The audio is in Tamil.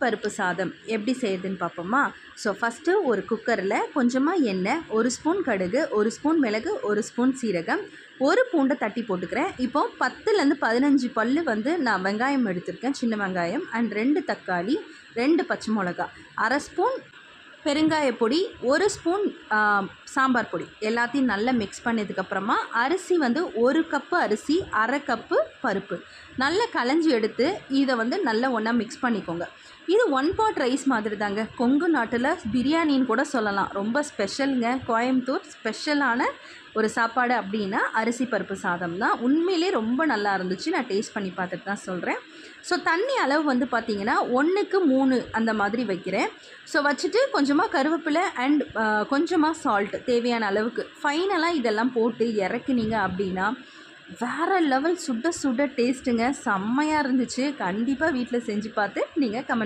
பருப்பு சாதம் எப்படி செய்யுதுன்னு பார்ப்போமா? ஸோ ஃபஸ்ட்டு ஒரு குக்கரில் கொஞ்சமாக எண்ணெய், 1 ஸ்பூன் கடுகு, 1 ஸ்பூன் மிளகு, 1 ஸ்பூன் சீரகம், 1 பூண்டை தட்டி போட்டுக்கிறேன். இப்போது 10லேருந்து 15 பல் வந்து நான் வெங்காயம் எடுத்திருக்கேன், சின்ன வெங்காயம், அண்ட் 2 தக்காளி, 2 பச்சை மிளகா, 1/2 ஸ்பூன் பெருங்காய பொடி, 1 ஸ்பூன் சாம்பார் பொடி எல்லாத்தையும் நல்லா மிக்ஸ் பண்ணதுக்கப்புறமா அரிசி வந்து 1 கப்பு அரிசி, 1/2 கப்பு பருப்பு நல்லா களைஞ்சி எடுத்து இதை வந்து நல்லா ஒன்றா மிக்ஸ் பண்ணிக்கோங்க. இது 1 பாட் ரைஸ் மாதிரி தாங்க. கொங்கு நாட்டில் பிரியாணின்னு கூட சொல்லலாம். ரொம்ப ஸ்பெஷலுங்க. கோயம்புத்தூர் ஸ்பெஷலான ஒரு சாப்பாடு அப்படின்னா அரிசி பருப்பு சாதம் தான். உண்மையிலே ரொம்ப நல்லா இருந்துச்சு. நான் டேஸ்ட் பண்ணி பார்த்துட்டு தான் சொல்கிறேன். ஸோ தண்ணி அளவு வந்து பார்த்திங்கன்னா 1க்கு 3 அந்த மாதிரி வைக்கிறேன். ஸோ வச்சுட்டு கொஞ்சமாக கருவேப்பிலை அண்ட் கொஞ்சமாக சால்ட் தேவையான அளவுக்கு ஃபைனலாக இதெல்லாம் போட்டு இறக்குனீங்க அப்படின்னா வேறு லெவல் சுட சுட டேஸ்ட்டுங்க. செம்மையாக இருந்துச்சு. கண்டிப்பாக வீட்டில் செஞ்சு பார்த்து நீங்கள் கமெண்ட்